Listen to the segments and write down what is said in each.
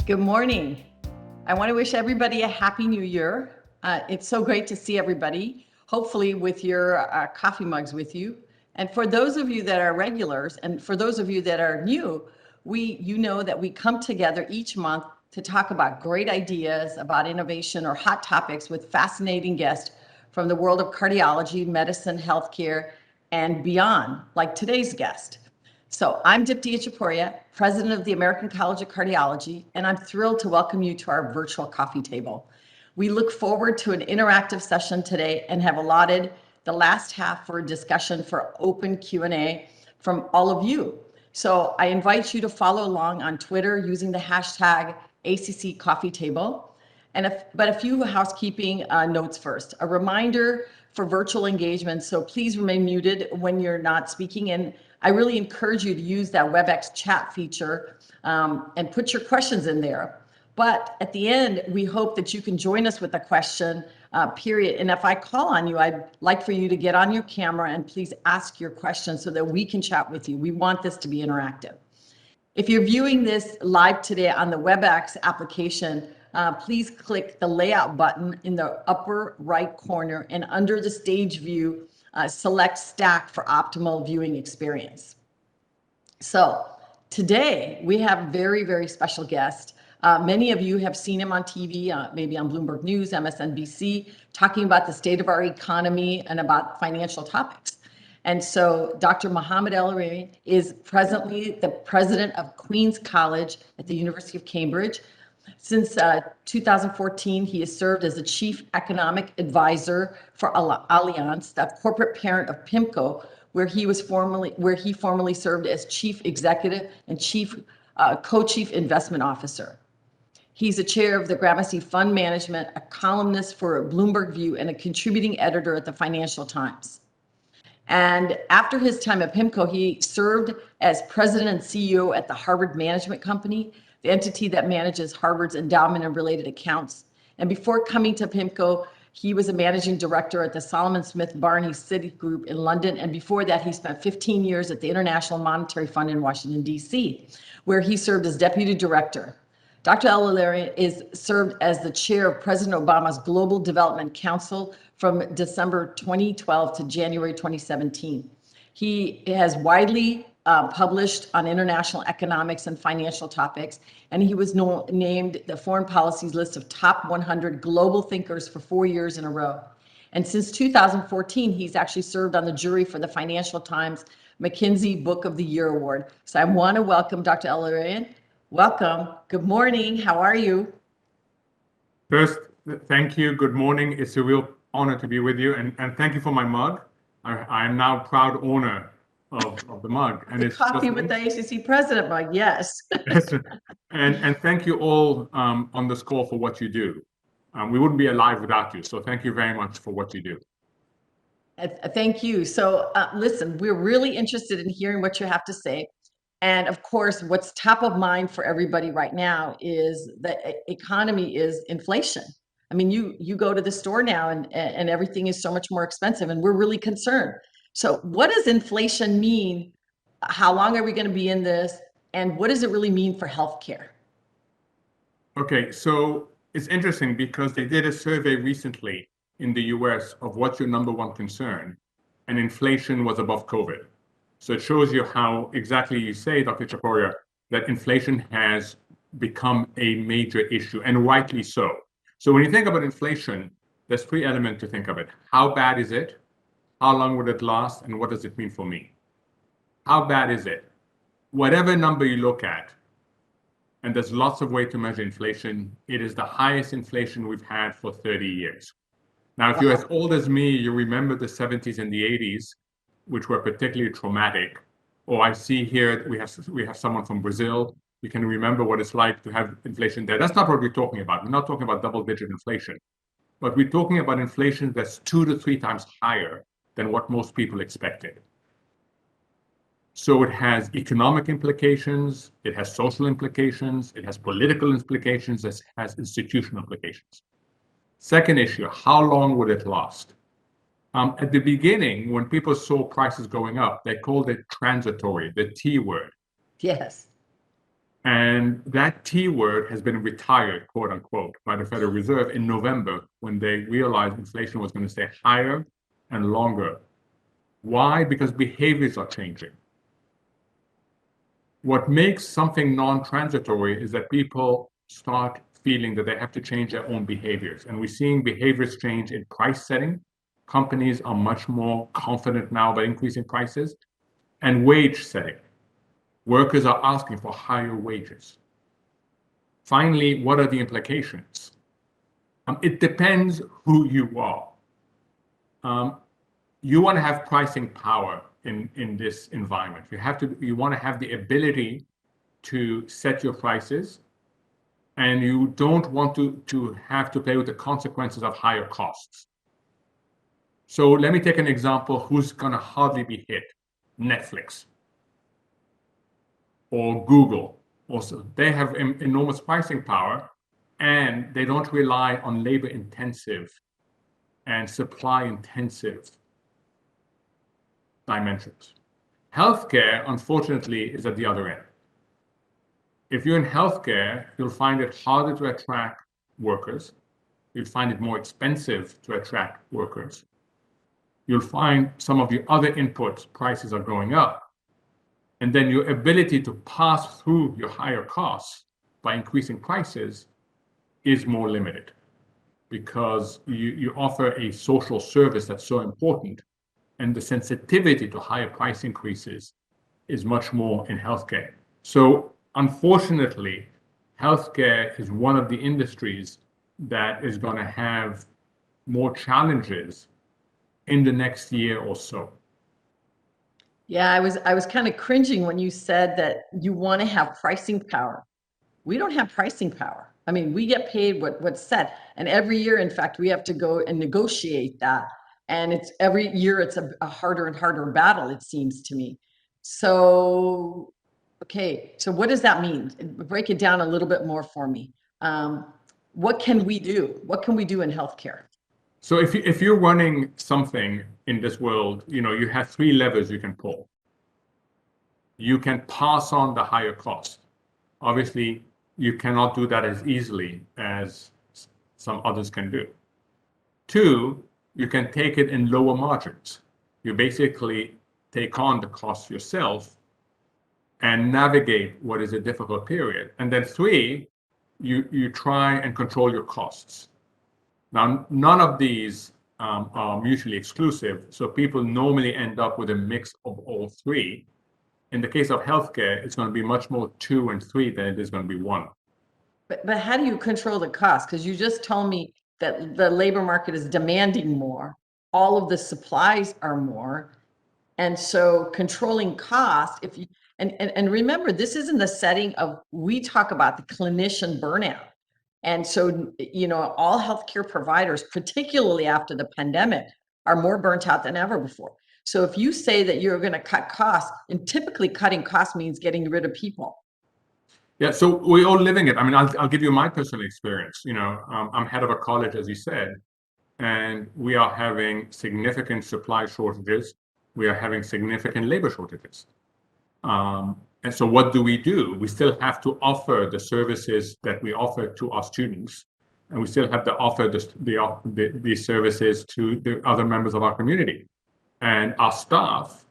Good morning. I want to wish everybody a happy new year. It's so great to see everybody, hopefully with your coffee mugs with you. And for those of you that are regulars, and for those of you that are new, you know that we come together each month to talk about great ideas, about innovation or hot topics with fascinating guests from the world of cardiology, medicine, healthcare, and beyond, like today's guest. So I'm Dipti Itchhaporia, president of the American College of Cardiology, and I'm thrilled to welcome you to our virtual coffee table. We look forward to an interactive session today and have allotted the last half for a discussion for open Q&A from all of you. So I invite you to follow along on Twitter using the hashtag ACC Coffee Table. But a few housekeeping notes first. A reminder for virtual engagement, so please remain muted when you're not speaking. And I really encourage you to use that WebEx chat feature and put your questions in there. But at the end, we hope that you can join us with a question, period. And if I call on you, I'd like for you to get on your camera and please ask your question so that we can chat with you. We want this to be interactive. If you're viewing this live today on the WebEx application, please click the layout button in the upper right corner, and under the stage view, select stack for optimal viewing experience. So today we have a very, very special guest. Many of you have seen him on TV, maybe on Bloomberg News, MSNBC, talking about the state of our economy and about financial topics. And so Dr. Mohamed El-Erian is presently the president of Queen's College at the University of Cambridge. Since 2014, he has served as the chief economic advisor for Allianz, the corporate parent of PIMCO, where he formerly served as chief executive and co-chief investment officer. He's a chair of the Gramercy Fund Management, a columnist for Bloomberg View, and a contributing editor at the Financial Times. And after his time at PIMCO, he served as president and CEO at the Harvard Management Company, the entity that manages Harvard's endowment and related accounts. And before coming to PIMCO, he was a managing director at the Solomon Smith Barney Citigroup in London. And before that, he spent 15 years at the International Monetary Fund in Washington, D.C., where he served as deputy director. Dr. El-Erian served as the chair of President Obama's Global Development Council from December 2012 to January 2017. He has widely published on international economics and financial topics, and he was named the Foreign Policy's list of top 100 global thinkers for 4 years in a row. And since 2014, he's actually served on the jury for the Financial Times McKinsey Book of the Year Award. So I want to welcome Dr. El-Erian. Welcome. Good morning. How are you? First, thank you. Good morning. It's a real honor to be with you, and thank you for my mug. I am now proud owner of the mug, and it's coffee with the ACC President mug. Yes. and thank you all on this call for what you do. We wouldn't be alive without you, so thank you very much for what you do. Thank you. So listen, we're really interested in hearing what you have to say. And of course, what's top of mind for everybody right now is the economy is inflation. I mean, you go to the store now and everything is so much more expensive, and we're really concerned. So what does inflation mean? How long are we going to be in this? And what does it really mean for healthcare? Okay, so it's interesting because they did a survey recently in the US of what's your number one concern, and inflation was above COVID. So it shows you how exactly you say, Dr. Itchhaporia, that inflation has become a major issue, and rightly so. So when you think about inflation, there's three elements to think of it. How bad is it? How long would it last? And what does it mean for me? How bad is it? Whatever number you look at, and there's lots of ways to measure inflation, it is the highest inflation we've had for 30 years. Now, if you're as old as me, you remember the 70s and the 80s, which were particularly traumatic. Or I see here we have someone from Brazil. You can remember what it's like to have inflation there. That's not what we're talking about. We're not talking about double-digit inflation, but we're talking about inflation that's 2 to 3 times higher than what most people expected. So it has economic implications, it has social implications, it has political implications, it has institutional implications. Second issue, how long would it last? At the beginning, when people saw prices going up, they called it transitory, the T word. Yes. And that T word has been retired, quote unquote, by the Federal Reserve in November when they realized inflation was going to stay higher and longer. Why? Because behaviors are changing. What makes something non-transitory is that people start feeling that they have to change their own behaviors. And we're seeing behaviors change in price setting. Companies are much more confident now about increasing prices, and wage setting. Workers are asking for higher wages. Finally, what are the implications? It depends who you are. You want to have pricing power in this environment. You want to have the ability to set your prices, and you don't want to have to play with the consequences of higher costs. So let me take an example who's going to hardly be hit. Netflix or Google. Also, they have enormous pricing power, and they don't rely on labor intensive and supply intensive dimensions. Healthcare, unfortunately, is at the other end. If you're in healthcare, you'll find it harder to attract workers. You'll find it more expensive to attract workers. You'll find some of your other input prices are going up. And then your ability to pass through your higher costs by increasing prices is more limited, because you offer a social service that's so important, and the sensitivity to higher price increases is much more in healthcare. So unfortunately, healthcare is one of the industries that is going to have more challenges in the next year or so. Yeah, I was kind of cringing when you said that you want to have pricing power. We don't have pricing power. I mean, we get paid what's set, and every year, in fact, we have to go and negotiate that. And it's every year it's a harder and harder battle, it seems to me. So, okay, so what does that mean? Break it down a little bit more for me. What can we do? What can we do in healthcare? So if you're running something in this world, you have three levers you can pull. You can pass on the higher cost. Obviously, you cannot do that as easily as some others can do. Two, you can take it in lower margins. You basically take on the cost yourself and navigate what is a difficult period. And then three, you try and control your costs. Now, none of these are mutually exclusive, so people normally end up with a mix of all three. In the case of healthcare, it's going to be much more 2 and 3 than it is going to be 1. But how do you control the cost? Because you just told me that the labor market is demanding more. All of the supplies are more. And so controlling cost, if you and remember, this is in the setting of, we talk about the clinician burnout. And so, all healthcare providers, particularly after the pandemic, are more burnt out than ever before. So if you say that you're going to cut costs, and typically cutting costs means getting rid of people. Yeah, so we're all living it. I mean, I'll give you my personal experience. I'm head of a college, as you said, and we are having significant supply shortages. We are having significant labor shortages. And so what do? We still have to offer the services that we offer to our students, and we still have to offer the services to the other members of our community. And our staff,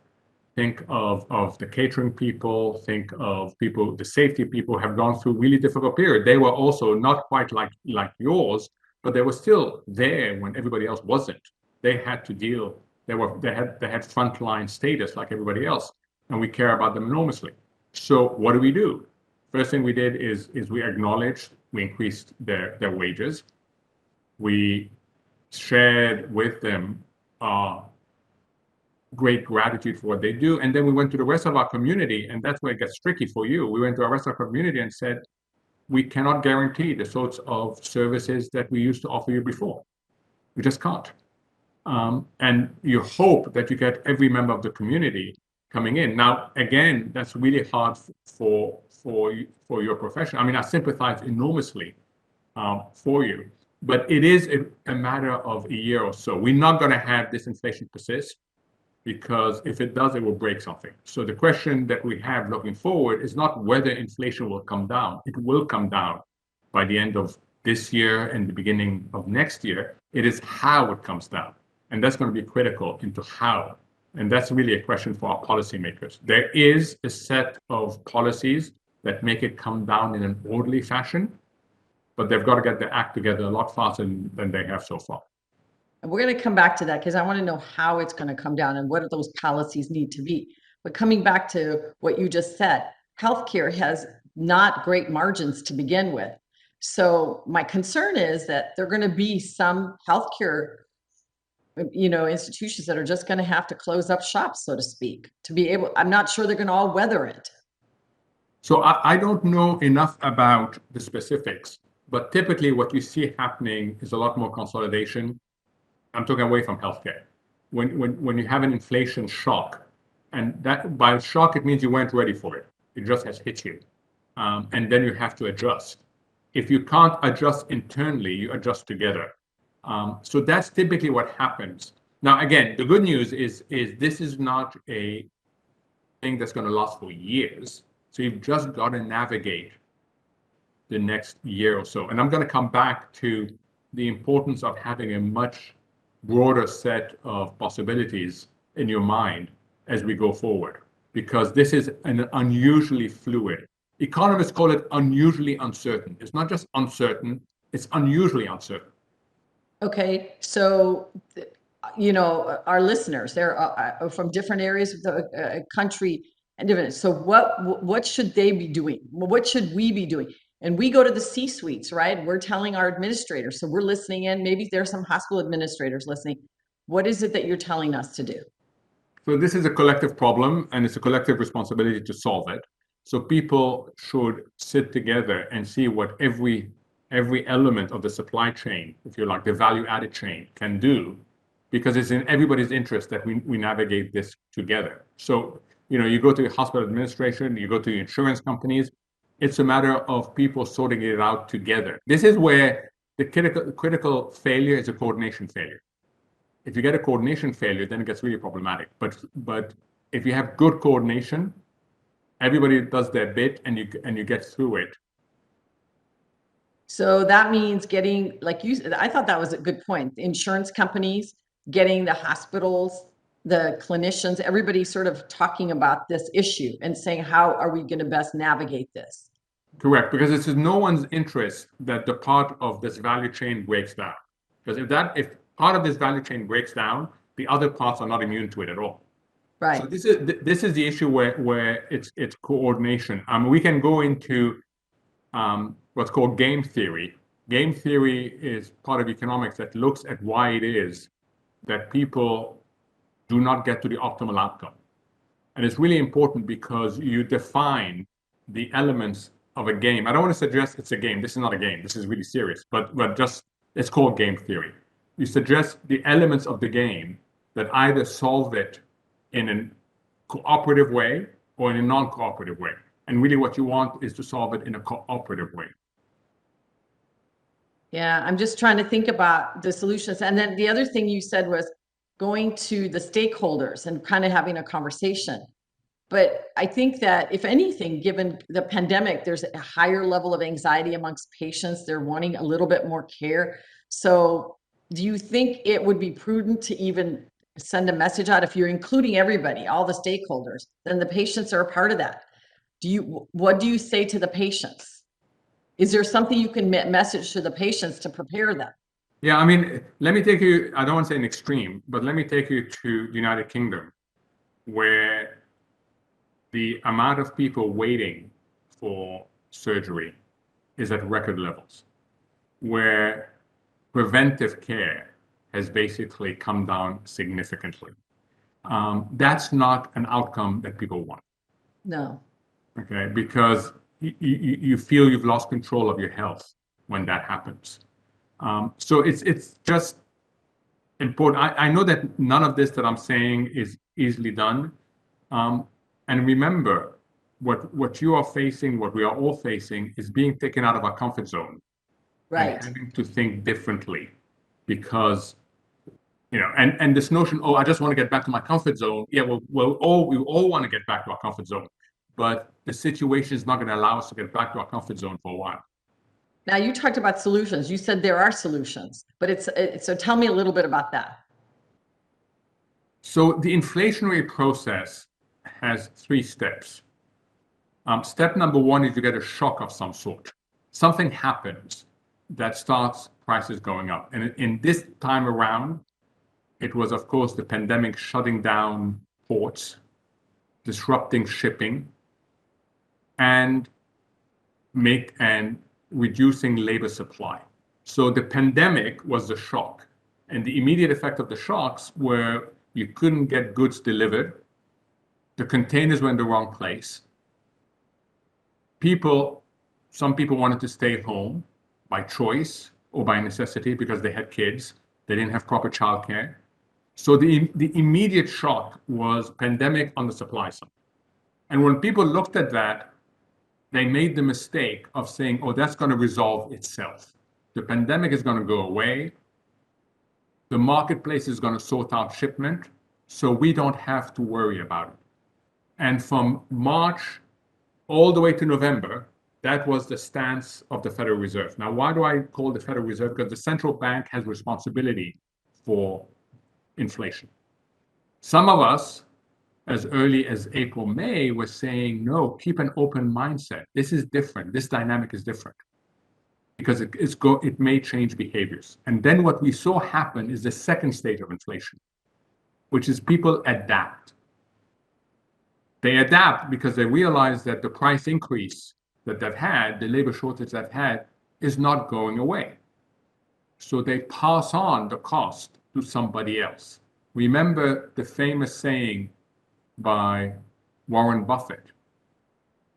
think of the catering people, think of people, the safety people, have gone through really difficult period. They were also not quite like yours, but they were still there when everybody else wasn't. They had to deal. They had frontline status like everybody else, and we care about them enormously. So what do? First thing we did is we acknowledged, we increased their wages. We shared with them great gratitude for what they do. And then we went to the rest of our community, and that's where it gets tricky for you. We went to our rest of our community and said, we cannot guarantee the sorts of services that we used to offer you before. We just can't. And you hope that you get every member of the community coming in. Now, again, that's really hard for your profession. I mean, I sympathize enormously for you, but it is a matter of a year or so. We're not going to have this inflation persist. because if it does, it will break something. So the question that we have looking forward is not whether inflation will come down. It will come down by the end of this year and the beginning of next year. It is how it comes down. And that's going to be critical into how. And that's really a question for our policymakers. There is a set of policies that make it come down in an orderly fashion, but they've got to get their act together a lot faster than they have so far. And we're going to come back to that because I want to know how it's going to come down and what those policies need to be. But coming back to what you just said, healthcare has not great margins to begin with. So my concern is that there are going to be some healthcare, institutions that are just going to have to close up shop, so to speak, to be able. I'm not sure they're going to all weather it. So I don't know enough about the specifics, but typically what you see happening is a lot more consolidation. I'm talking away from healthcare. When you have an inflation shock, and that by shock, it means you weren't ready for it. It just has hit you. And then you have to adjust. If you can't adjust internally, you adjust together. So that's typically what happens. Now, again, the good news is this is not a thing that's going to last for years. So you've just got to navigate the next year or so. And I'm going to come back to the importance of having a much broader set of possibilities in your mind as we go forward, because this is an unusually fluid. Economists call it unusually uncertain. It's not just uncertain, it's unusually uncertain. Okay, so, our listeners, they're from different areas of the country and different. So what should they be doing? What should we be doing? And we go to the C-suites, right? We're telling our administrators. So we're listening in. Maybe there's some hospital administrators listening. What is it that you're telling us to do? So this is a collective problem, and it's a collective responsibility to solve it. So people should sit together and see what every element of the supply chain, if you like, the value-added chain, can do, because it's in everybody's interest that we navigate this together. So, you go to the hospital administration, you go to the insurance companies, it's a matter of people sorting it out together. This is where the critical failure is a coordination failure. If you get a coordination failure, then it gets really problematic. But if you have good coordination, everybody does their bit and you get through it. So that means getting, like you said, I thought that was a good point. The insurance companies, getting the hospitals, the clinicians, everybody sort of talking about this issue and saying, how are we going to best navigate this? Correct, because it's in no one's interest that the part of this value chain breaks down. Because if part of this value chain breaks down, the other parts are not immune to it at all. Right. So this is the issue where it's coordination. We can go into what's called game theory. Game theory is part of economics that looks at why it is that people do not get to the optimal outcome. And it's really important because you define the elements of a game. I don't want to suggest it's a game. This is not a game. This is really serious. But just it's called game theory. You suggest the elements of the game that either solve it in a cooperative way or in a non-cooperative way. And really what you want is to solve it in a cooperative way. Yeah, I'm just trying to think about the solutions. And then the other thing you said was going to the stakeholders and kind of having a conversation. But I think that if anything, given the pandemic, there's a higher level of anxiety amongst patients. They're wanting a little bit more care. So do you think it would be prudent to even send a message out? If you're including everybody, all the stakeholders, then the patients are a part of that. What do you say to the patients? Is there something you can message to the patients to prepare them? Yeah, I mean, let me take you, I don't want to say an extreme, but let me take you to the United Kingdom, where the amount of people waiting for surgery is at record levels, where preventive care has basically come down significantly. That's not an outcome that people want. No. Okay, because you feel you've lost control of your health when that happens. So it's just important. I know that none of this that I'm saying is easily done. And remember, what you are facing, what we are all facing, is being taken out of our comfort zone. Right. And having to think differently, because and this notion, oh, I just want to get back to my comfort zone. Yeah, we all want to get back to our comfort zone, but the situation is not going to allow us to get back to our comfort zone for a while. Now, you talked about solutions. You said there are solutions, but so tell me a little bit about that. So the inflationary process has 3 steps. Step number 1 is you get a shock of some sort. Something happens that starts prices going up. And in this time around, it was, of course, the pandemic shutting down ports, disrupting shipping, and reducing labor supply. So the pandemic was the shock. And the immediate effect of the shocks were you couldn't get goods delivered. The containers were in the wrong place. Some people wanted to stay home by choice or by necessity because they had kids. They didn't have proper childcare. So the immediate shock was pandemic on the supply side. And when people looked at that, they made the mistake of saying, oh, that's going to resolve itself. The pandemic is going to go away. The marketplace is going to sort out shipment, so we don't have to worry about it. And from March all the way to November, that was the stance of the Federal Reserve. Now, why do I call the Federal Reserve? Because the central bank has responsibility for inflation. Some of us, as early as April, May, were saying, no, keep an open mindset. This is different. This dynamic is different because it may change behaviors. And then what we saw happen is the second stage of inflation, which is people adapt. They adapt because they realize that the price increase that they've had, the labor shortage they've had, is not going away. So they pass on the cost to somebody else. Remember the famous saying by Warren Buffett,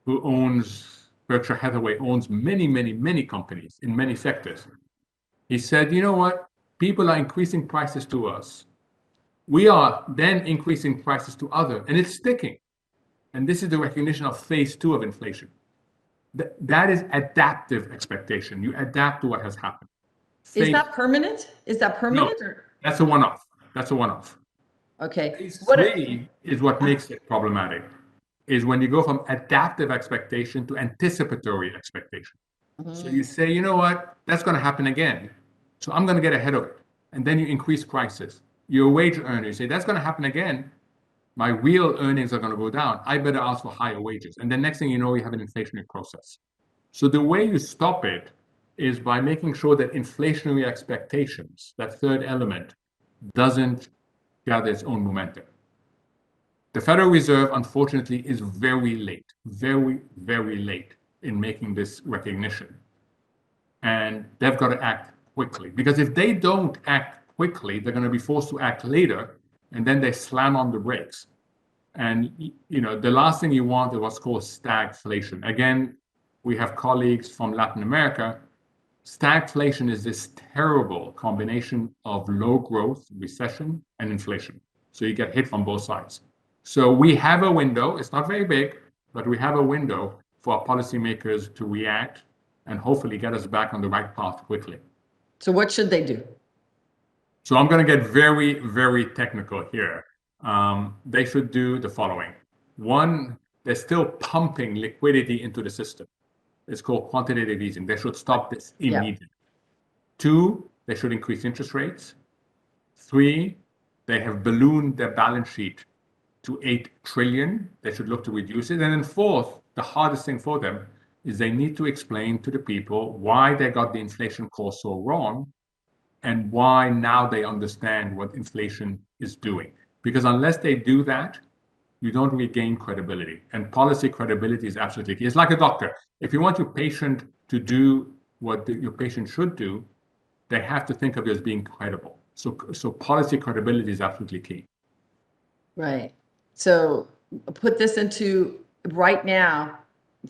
who owns Berkshire Hathaway, owns many companies in many sectors. He said, you know what? People are increasing prices to us. We are then increasing prices to others, and it's sticking. And this is the recognition of phase 2 of inflation. That is adaptive expectation. You adapt to what has happened. Is that permanent? Is that permanent? No, that's a one-off. That's a one-off. Okay. Phase 3 is what makes it problematic, is when you go from adaptive expectation to anticipatory expectation. Mm-hmm. So you say, you know what, that's going to happen again. So I'm going to get ahead of it. And then you increase prices. You're a wage earner. You say, that's going to happen again. My real earnings are going to go down. I better ask for higher wages. And then next thing you know, you have an inflationary process. So the way you stop it is by making sure that inflationary expectations, that third element, doesn't gather its own momentum. The Federal Reserve, unfortunately, is very late, very late in making this recognition. And they've got to act quickly. Because if they don't act quickly, they're going to be forced to act later, and then they slam on the brakes. And the last thing you want is what's called stagflation. Again, we have colleagues from Latin America. Stagflation is this terrible combination of low growth, recession, and inflation. So you get hit from both sides. So we have a window. It's not very big, but we have a window for our policymakers to react and hopefully get us back on the right path quickly. So what should they do? So I'm going to get very technical here. They should do the following. 1, they're still pumping liquidity into the system. It's called quantitative easing. They should stop this immediately. Yeah. 2, they should increase interest rates. 3, they have ballooned their balance sheet to 8 trillion. They should look to reduce it. And then 4th, the hardest thing for them is they need to explain to the people why they got the inflation course so wrong and why now they understand what inflation is doing. Because unless they do that, you don't regain credibility. And policy credibility is absolutely key. It's like a doctor. If you want your patient to do what your patient should do, they have to think of it as being credible. So policy credibility is absolutely key. Right. So put this into right now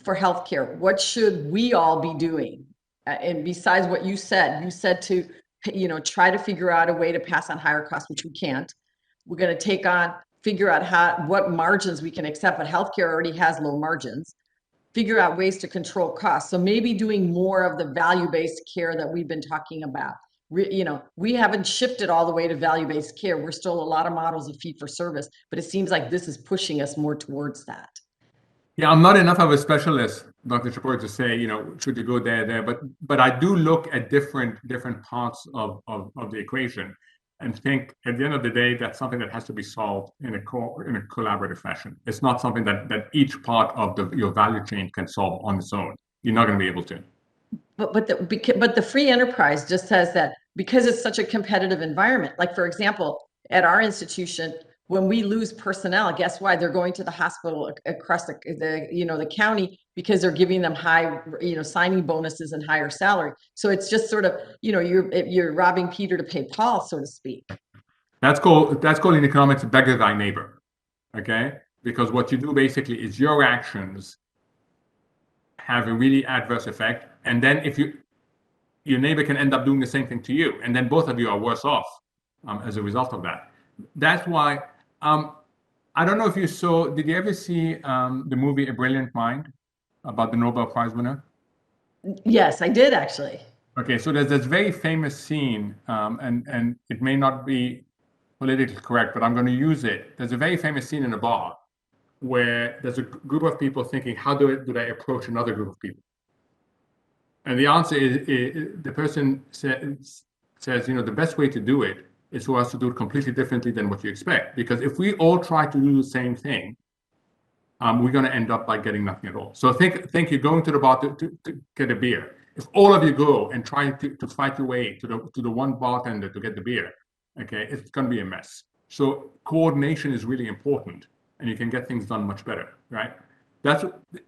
for healthcare. What should we all be doing? And besides what you said to try to figure out a way to pass on higher costs, which we can't. We're going to figure out what margins we can accept, but healthcare already has low margins. Figure out ways to control costs. So maybe doing more of the value-based care that we've been talking about. we haven't shifted all the way to value-based care. We're still a lot of models of fee for service, but it seems like this is pushing us more towards that. Yeah, I'm not enough of a specialist, Dr. Itchhaporia, to say, should you go there, but I do look at different parts of the equation and think at the end of the day, that's something that has to be solved in a collaborative fashion. It's not something that each part of your value chain can solve on its own. You're not going to be able to. But the free enterprise just says that because it's such a competitive environment. Like, for example, at our institution, when we lose personnel, guess why? They're going to the hospital across the county because they're giving them high, signing bonuses and higher salary. So it's just sort of, you're robbing Peter to pay Paul, so to speak. That's called in economics beggar thy neighbor. Okay? Because what you do basically is your actions have a really adverse effect, and then if your neighbor can end up doing the same thing to you, and then both of you are worse off as a result of that. That's why I don't know if you saw. Did you ever see the movie A Brilliant Mind about the Nobel Prize winner? Yes, I did actually. Okay, so there's this very famous scene, and it may not be politically correct, but I'm going to use it. There's a very famous scene in a bar where there's a group of people thinking, how do they approach another group of people? And the answer is the person says, the best way to do it is for us to do it completely differently than what you expect. Because if we all try to do the same thing, we're going to end up by getting nothing at all. So think you're going to the bar to get a beer. If all of you go and try to fight your way to the one bartender to get the beer, okay, it's going to be a mess. So coordination is really important, and you can get things done much better, right?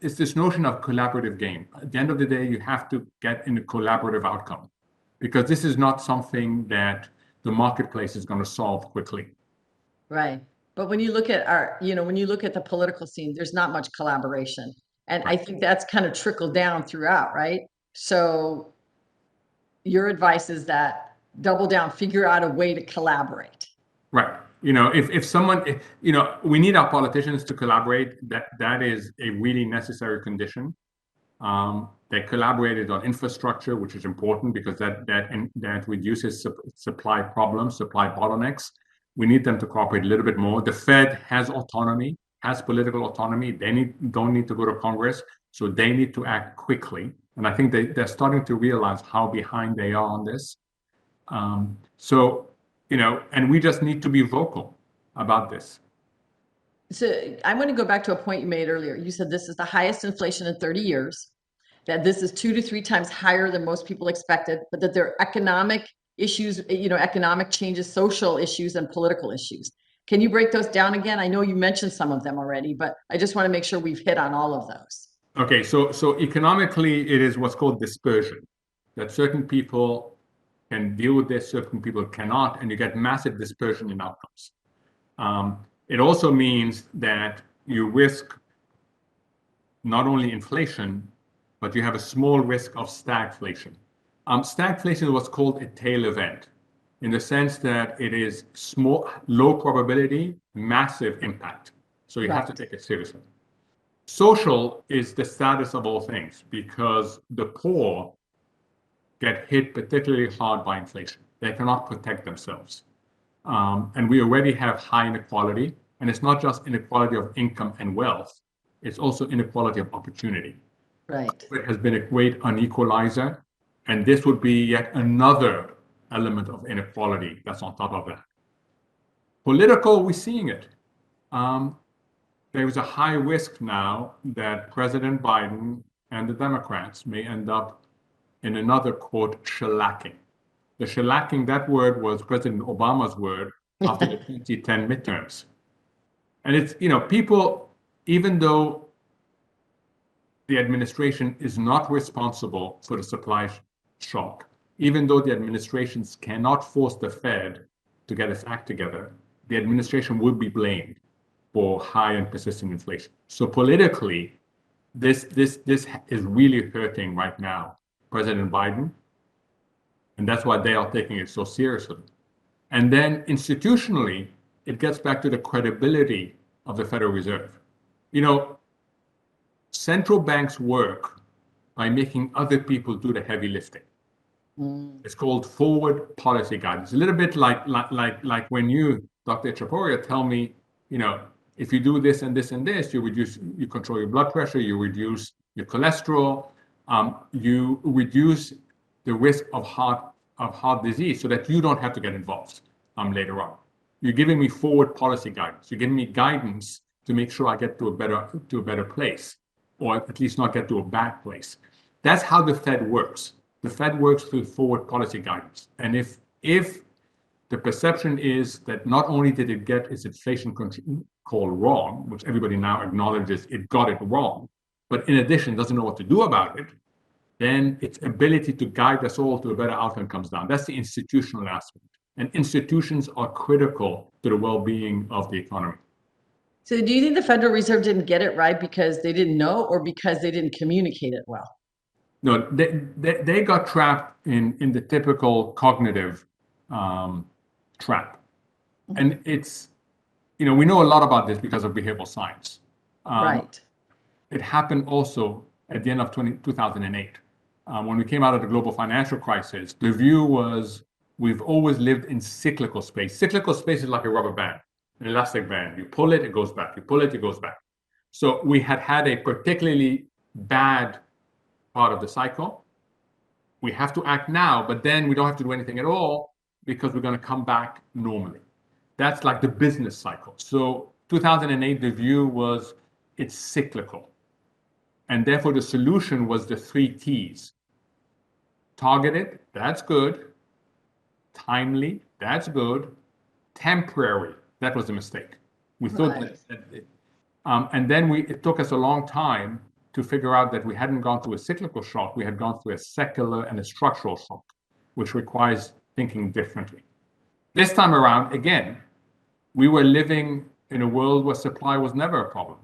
It's this notion of collaborative game. At the end of the day, you have to get in a collaborative outcome, because this is not something that the marketplace is going to solve quickly. Right. But when you look at when you look at the political scene, there's not much collaboration. And I think that's kind of trickled down throughout, right? So your advice is that double down, figure out a way to collaborate. Right. If someone, we need our politicians to collaborate. That is a really necessary condition. They collaborated on infrastructure, which is important because that reduces supply problems, supply bottlenecks. We need them to cooperate a little bit more. The Fed has autonomy, has political autonomy. They don't need to go to Congress, so they need to act quickly. And I think they're starting to realize how behind they are on this. And we just need to be vocal about this. So I'm going to go back to a point you made earlier. You said this is the highest inflation in 30 years, that this is 2 to 3 times higher than most people expected, but that there are economic issues, economic changes, social issues, and political issues. Can you break those down again? I know you mentioned some of them already, but I just want to make sure we've hit on all of those. Okay, so economically, it is what's called dispersion, that certain people can deal with this, certain people cannot, and you get massive dispersion in outcomes. It also means that you risk not only inflation, but you have a small risk of stagflation. Stagflation is what's called a tail event, in the sense that it is small, low probability, massive impact. So you have to take it seriously. Social is the status of all things, because the poor get hit particularly hard by inflation. They cannot protect themselves. And we already have high inequality, and it's not just inequality of income and wealth, it's also inequality of opportunity. Right. It has been a great unequalizer, and this would be yet another element of inequality that's on top of that. Political, we're seeing it. There is a high risk now that President Biden and the Democrats may end up in another, quote, shellacking. The shellacking, that word was President Obama's word after the 2010 midterms. And it's, people, even though the administration is not responsible for the supply shock, even though the administrations cannot force the Fed to get its act together, the administration would be blamed for high and persistent inflation. So politically, this is really hurting right now President Biden, and that's why they are taking it so seriously. And then institutionally, it gets back to the credibility of the Federal Reserve. Central banks work by making other people do the heavy lifting. It's called forward policy guidance. A little bit like when you, Dr. Itchhaporia, tell me, if you do this and this and this, you control your blood pressure, you reduce your cholesterol, you reduce the risk of heart disease so that you don't have to get involved later on. You're giving me forward policy guidance. You're giving me guidance to make sure I get to a better place, or at least not get to a bad place. That's how the Fed works. The Fed works through forward policy guidance. And if the perception is that not only did it get its inflation control wrong, which everybody now acknowledges it got it wrong, but in addition doesn't know what to do about it, then its ability to guide us all to a better outcome comes down. That's the institutional aspect. And institutions are critical to the well-being of the economy. So do you think the Federal Reserve didn't get it right because they didn't know, or because they didn't communicate it well? No, they got trapped in the typical cognitive trap. And it's, we know a lot about this because of behavioral science. Right. It happened also at the end of 2008. When we came out of the global financial crisis, the view was we've always lived in cyclical space. Cyclical space is like a rubber band, an elastic band. You pull it, it goes back. You pull it, it goes back. So we had a particularly bad part of the cycle. We have to act now, but then we don't have to do anything at all because we're going to come back normally. That's like the business cycle. So 2008, the view was it's cyclical. And therefore the solution was the 3 T's. Targeted, that's good. Timely, that's good. Temporary, that was a mistake. We thought that, and then it took us a long time to figure out that we hadn't gone through a cyclical shock, we had gone through a secular and a structural shock, which requires thinking differently. This time around, again, we were living in a world where supply was never a problem.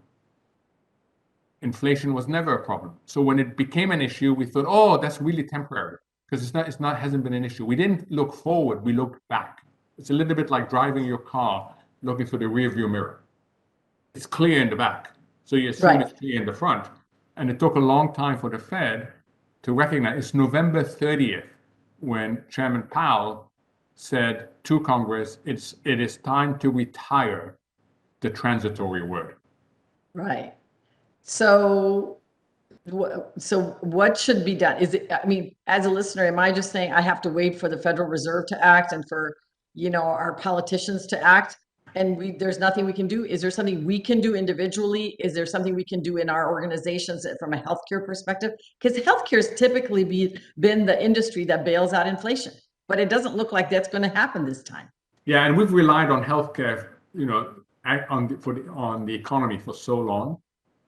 Inflation was never a problem. So when it became an issue, we thought, oh, that's really temporary, because hasn't been an issue. We didn't look forward, we looked back. It's a little bit like driving your car, looking through the rear view mirror. It's clear in the back, so you assume it's clear in the front. And it took a long time for the Fed to recognize. It's November 30th when Chairman Powell said to Congress, it is time to retire the transitory word. Right. So what should be done? Is it, as a listener, am I just saying I have to wait for the Federal Reserve to act and for, our politicians to act? And there's nothing we can do? Is there something we can do individually? Is there something we can do in our organizations from a healthcare perspective? Because healthcare has typically been the industry that bails out inflation, but it doesn't look like that's going to happen this time. Yeah, and we've relied on healthcare, on the economy for so long.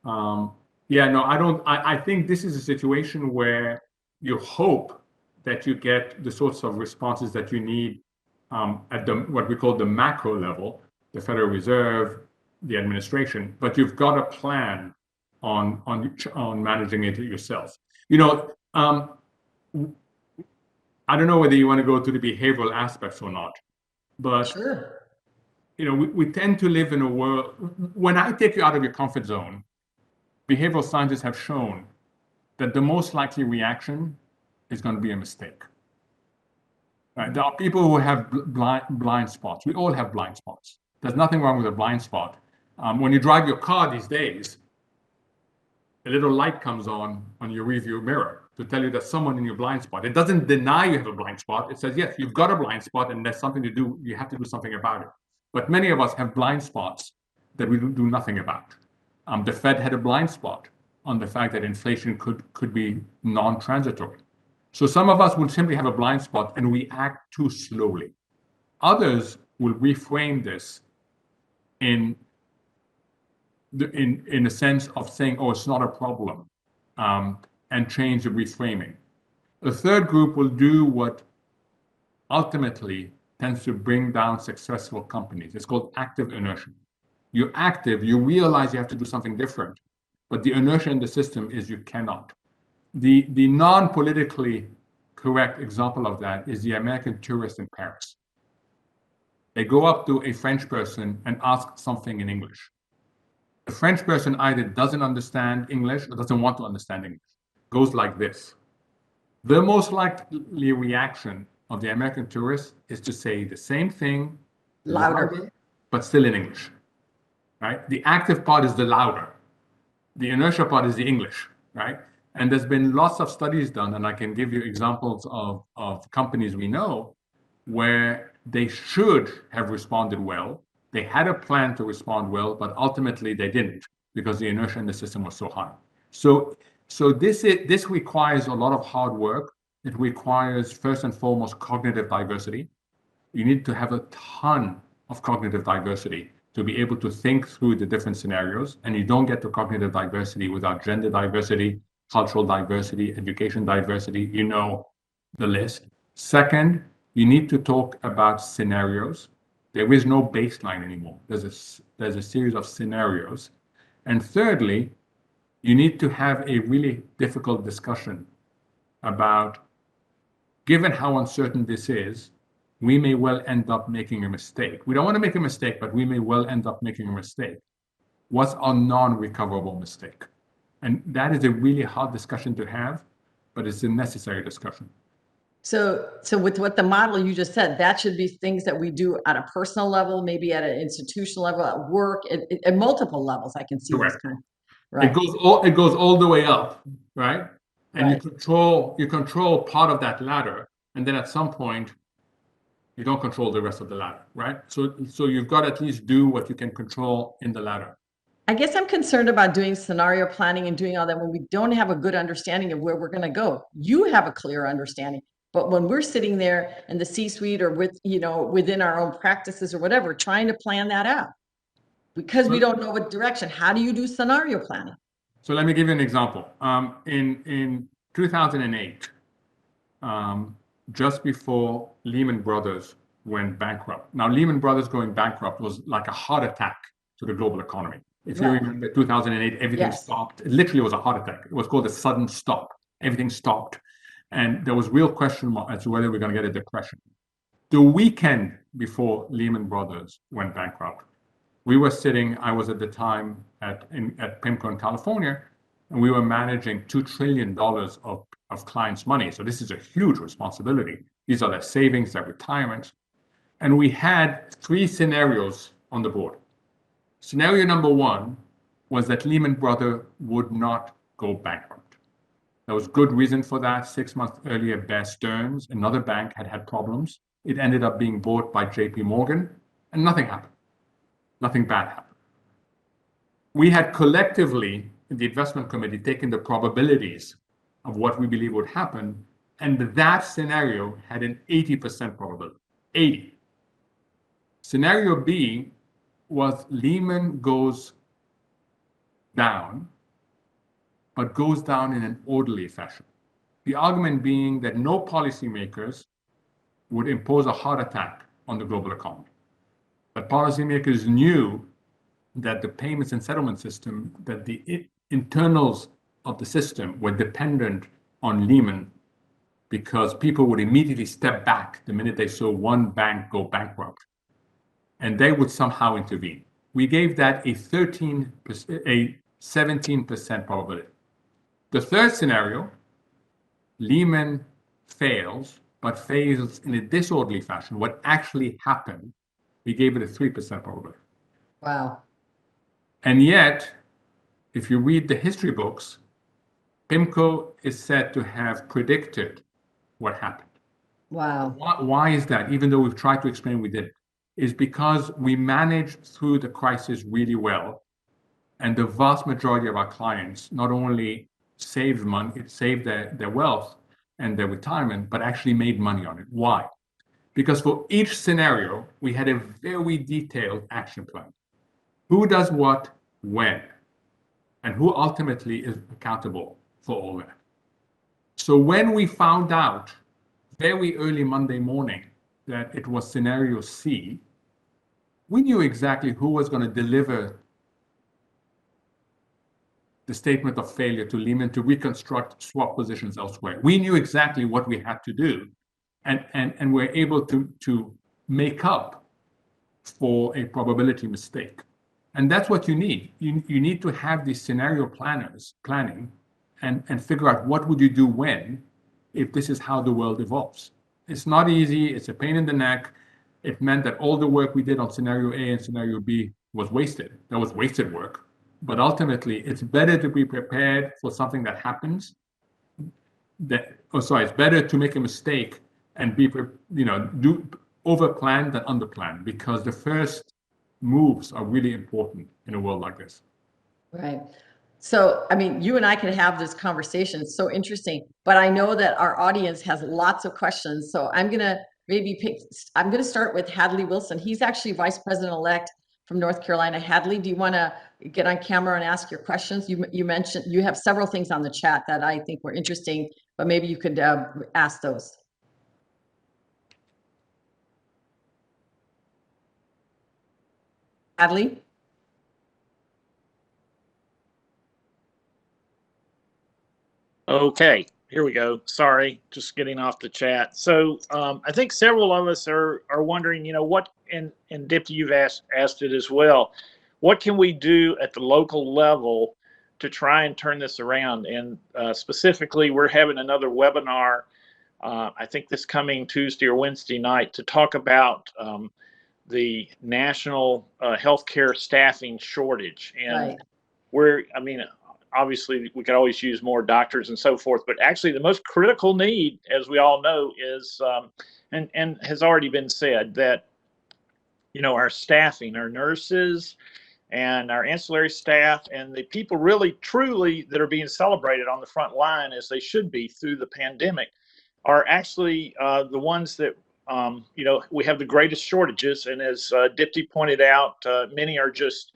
I think this is a situation where you hope that you get the sorts of responses that you need at what we call the macro level, the Federal Reserve, the administration, but you've got a plan on managing it yourself. I don't know whether you want to go to the behavioral aspects or not, but sure. We tend to live in a world. When I take you out of your comfort zone, behavioral scientists have shown that the most likely reaction is going to be a mistake. Right? There are people who have blind spots. We all have blind spots. There's nothing wrong with a blind spot. When you drive your car these days, a little light comes on your rearview mirror to tell you there's someone in your blind spot. It doesn't deny you have a blind spot. It says, yes, you've got a blind spot and there's something to do. You have to do something about it. But many of us have blind spots that we do nothing about. The Fed had a blind spot on the fact that inflation could be non-transitory. So some of us will simply have a blind spot and react too slowly. Others will reframe this in a sense of saying, oh, it's not a problem, and change the reframing. The third group will do what ultimately tends to bring down successful companies. It's called active inertia. You're active, you realize you have to do something different, but the inertia in the system is you cannot. The non-politically correct example of that is the American tourist in Paris. They go up to a French person and ask something in English. The French person either doesn't understand English or doesn't want to understand English. Goes like this. The most likely reaction of the American tourist is to say the same thing, Louder. but still in English, right? The active part is the louder. The inertia part is the English, right? And there's been lots of studies done, and I can give you examples of companies we know where they should have responded well. They had a plan to respond well, but ultimately they didn't because the inertia in the system was so high. So this requires a lot of hard work. It requires first and foremost cognitive diversity. You need to have a ton of cognitive diversity to be able to think through the different scenarios. And you don't get to cognitive diversity without gender diversity, cultural diversity, education diversity, you know the list. Second, you need to talk about scenarios. There is no baseline anymore. There's a series of scenarios. And thirdly, you need to have a really difficult discussion about, given how uncertain this is, we may well end up making a mistake. We don't want to make a mistake, but we may well end up making a mistake. What's a non-recoverable mistake? And that is a really hard discussion to have, but it's a necessary discussion. So with what the model you just said, that should be things that we do at a personal level, maybe at an institutional level, at work, at multiple levels. I can see this Correct. kind of, right? It goes all the way up, right? And Right. you control part of that ladder, and then at some point, you don't control the rest of the ladder, right? So you've got to at least do what you can control in the ladder. I guess I'm concerned about doing scenario planning and doing all that when we don't have a good understanding of where we're going to go. You have a clear understanding, but when we're sitting there in the C-suite or with, within our own practices or whatever, trying to plan that out because we don't know what direction, how do you do scenario planning? So let me give you an example. In 2008, just before Lehman Brothers went bankrupt. Now, Lehman Brothers going bankrupt was like a heart attack to the global economy. If you remember 2008, everything stopped. It literally was a heart attack. It was called a sudden stop. Everything stopped. And there was real question mark as to whether we're going to get a depression. The weekend before Lehman Brothers went bankrupt, I was at the time at PIMCO in California, and we were managing $2 trillion of clients' money. So this is a huge responsibility. These are their savings, their retirement. And we had 3 scenarios on the board. Scenario number 1 was that Lehman Brothers would not go bankrupt. There was good reason for that. 6 months earlier, Bear Stearns, another bank, had problems. It ended up being bought by JP Morgan, and nothing happened. Nothing bad happened. We had collectively, in the investment committee, taken the probabilities of what we believe would happen, and that scenario had an 80% probability. 80. Scenario B was Lehman goes down, but goes down in an orderly fashion. The argument being that no policymakers would impose a heart attack on the global economy. But policymakers knew that the payments and settlement system, that the internals of the system were dependent on Lehman because people would immediately step back the minute they saw one bank go bankrupt, and they would somehow intervene. We gave that a 17% probability. The third scenario, Lehman fails, but fails in a disorderly fashion. What actually happened, we gave it a 3% probability. Wow. And yet, if you read the history books, PIMCO is said to have predicted what happened. Wow. Why is that? Even though we've tried to explain we didn't, is because we managed through the crisis really well. And the vast majority of our clients not only saved money, saved their wealth and their retirement, but actually made money on it. Why? Because for each scenario, we had a very detailed action plan. Who does what, when, and who ultimately is accountable for all that. So when we found out very early Monday morning that it was scenario C, we knew exactly who was going to deliver the statement of failure to Lehman to reconstruct swap positions elsewhere. We knew exactly what we had to do, and we're able to make up for a probability mistake. And that's what you need. You need to have these scenario planning and figure out what would you do when if this is how the world evolves. It's not easy. It's a pain in the neck. It meant that all the work we did on scenario A and scenario B was wasted. That was wasted work. But ultimately, it's better to be prepared for something that happens. It's better to make a mistake and do over-plan than under-plan, because the first moves are really important in a world like this. Right. So, I mean, you and I can have this conversation. It's so interesting, but I know that our audience has lots of questions. So I'm going to start with Hadley Wilson. He's actually Vice President-elect from North Carolina. Hadley, do you want to get on camera and ask your questions? You mentioned you have several things on the chat that I think were interesting, but maybe you could ask those. Hadley? Okay, here we go. Sorry, just getting off the chat. So I think several of us are wondering, what, and Dipti, you've asked it as well, what can we do at the local level to try and turn this around? And specifically, we're having another webinar, I think this coming Tuesday or Wednesday night, to talk about the national healthcare staffing shortage. And obviously we could always use more doctors and so forth, but actually the most critical need, as we all know, is and has already been said, that our staffing, our nurses and our ancillary staff, and the people really truly that are being celebrated on the front line, as they should be through the pandemic, are actually the ones that we have the greatest shortages. And as Dipti pointed out, many are just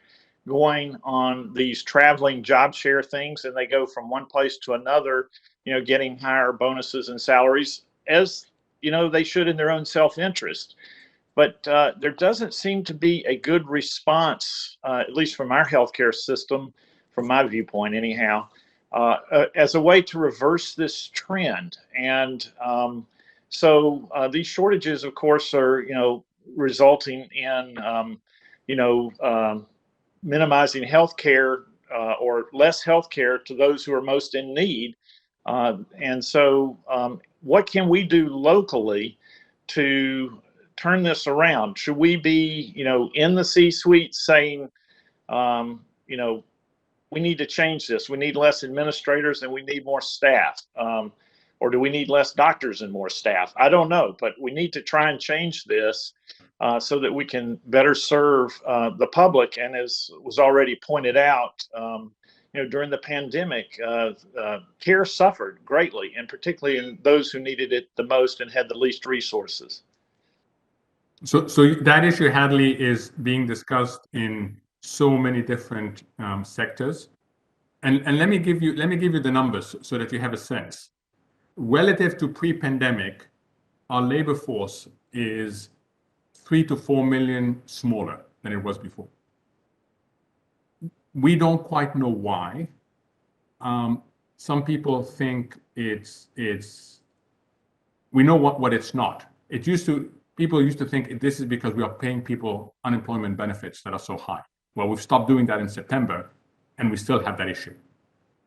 going on these traveling job share things, and they go from one place to another, getting higher bonuses and salaries, as they should in their own self-interest. But there doesn't seem to be a good response, at least from our healthcare system, from my viewpoint anyhow, as a way to reverse this trend. And so these shortages, of course, are resulting in minimizing health care or less health care to those who are most in need. And so what can we do locally to turn this around? Should we be, in the C-suite saying, we need to change this. We need less administrators and we need more staff. Or do we need less doctors and more staff? I don't know, but we need to try and change this so that we can better serve the public. And as was already pointed out, during the pandemic, care suffered greatly, and particularly in those who needed it the most and had the least resources. So that issue, Hadley, is being discussed in so many different sectors. And let me give you the numbers so that you have a sense. Relative to pre-pandemic, our labor force is 3 to 4 million smaller than it was before. We don't quite know why. Some people think we know what it's not. People used to think this is because we are paying people unemployment benefits that are so high. Well, we've stopped doing that in September, and we still have that issue.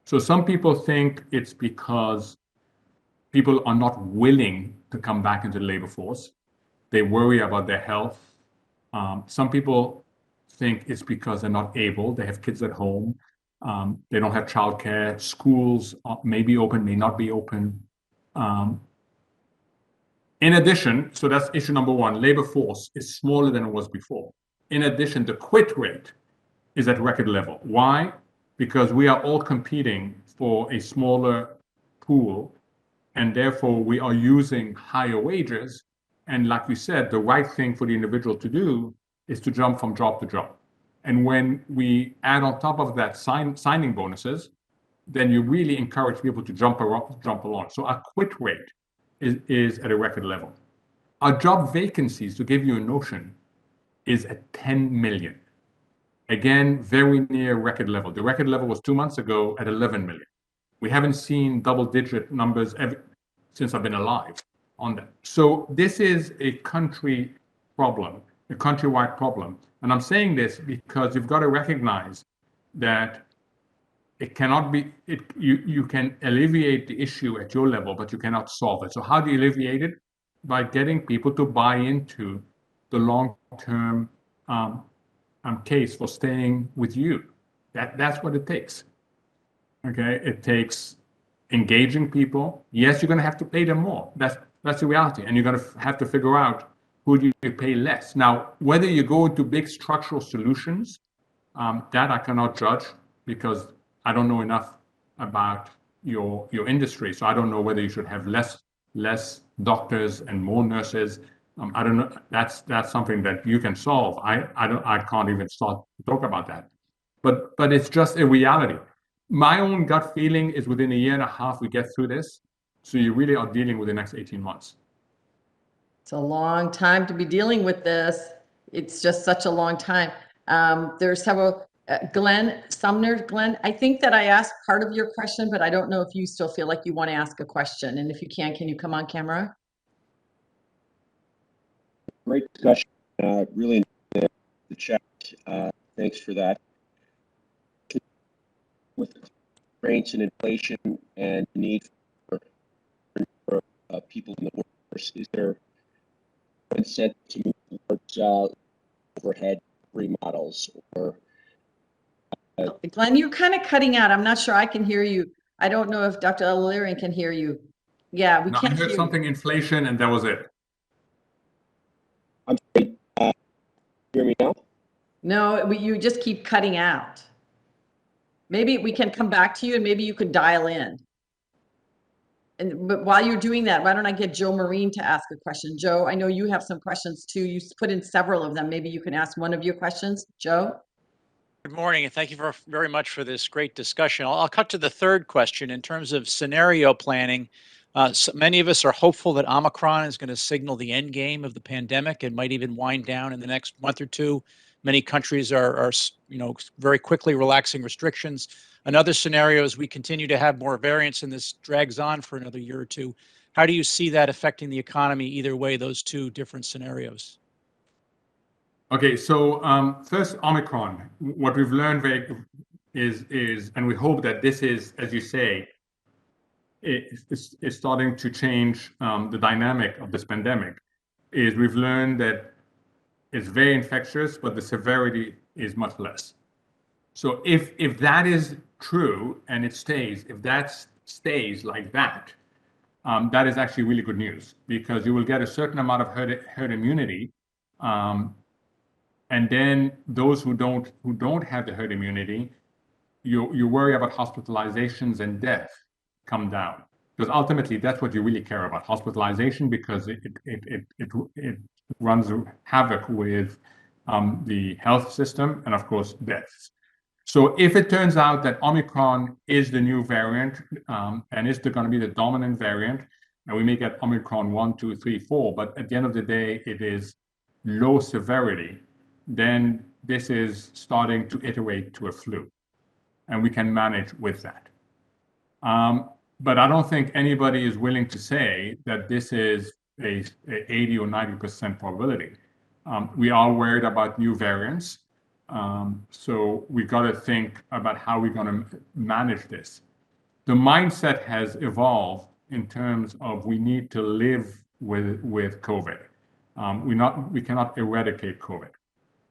So some people think it's because people are not willing to come back into the labor force. They worry about their health. Some people think it's because they're not able. They have kids at home. They don't have childcare. Schools may be open, may not be open. In addition, so that's issue number one, labor force is smaller than it was before. In addition, the quit rate is at record level. Why? Because we are all competing for a smaller pool, and therefore we are using higher wages. And like we said, the right thing for the individual to do is to jump from job to job. And when we add on top of that signing bonuses, then you really encourage people to jump along. So our quit rate is at a record level. Our job vacancies, to give you a notion, is at 10 million. Again, very near record level. The record level was 2 months ago at 11 million. We haven't seen double-digit numbers since I've been alive on that. So this is a country problem, a countrywide problem. And I'm saying this because you've got to recognize that it cannot be, you can alleviate the issue at your level, but you cannot solve it. So how do you alleviate it? By getting people to buy into the long-term case for staying with you. That's what it takes. Okay, it takes engaging people. Yes, you're going to have to pay them more. That's the reality, and you're going to have to figure out who do you pay less. Now, whether you go into big structural solutions, that I cannot judge because I don't know enough about your industry. So I don't know whether you should have less doctors and more nurses. I don't know. That's something that you can solve. I can't even start to talk about that. But it's just a reality. My own gut feeling is within a year and a half we get through this. So you really are dealing with the next 18 months. It's a long time to be dealing with this. It's just such a long time. There's several, Glenn Sumner. Glenn, I think that I asked part of your question, but I don't know if you still feel like you want to ask a question. And if you can you come on camera? Great discussion. Really enjoyed the chat. Thanks for that. With constraints and inflation and the need for people in the workforce, is there incentive to move towards overhead remodels or? Glenn, you're kind of cutting out. I'm not sure I can hear you. I don't know if Dr. El-Erian can hear you. Yeah, we can't I heard hear something you. inflation, and that was it. I'm sorry. Hear me now? No, you just keep cutting out. Maybe we can come back to you and maybe you could dial in. But while you're doing that, why don't I get Joe Marine to ask a question? Joe, I know you have some questions too. You put in several of them. Maybe you can ask one of your questions. Joe? Good morning, and thank you very much for this great discussion. I'll cut to the third question in terms of scenario planning. So many of us are hopeful that Omicron is going to signal the end game of the pandemic and might even wind down in the next month or two. Many countries are very quickly relaxing restrictions. Another scenario is we continue to have more variants and this drags on for another year or two. How do you see that affecting the economy either way, those two different scenarios? Okay, so first, Omicron. What we've learned is, and we hope that this is, as you say, is starting to change the dynamic of this pandemic. Is we've learned that it's very infectious, but the severity is much less. So if that is true and if that stays like that, that is actually really good news because you will get a certain amount of herd immunity. And then those who don't have the herd immunity, you worry about hospitalizations and death come down because ultimately that's what you really care about, hospitalization, because it runs havoc with the health system and of course deaths. So if it turns out that Omicron is the new variant and is going to be the dominant variant, and we may get Omicron 1, 2, 3, 4, but at the end of the day it is low severity, then this is starting to iterate to a flu, and we can manage with that. But I don't think anybody is willing to say that this is a 80 or 90% probability. We are worried about new variants, so we got to think about how we're going to manage this. The mindset has evolved in terms of we need to live with COVID. We cannot eradicate COVID.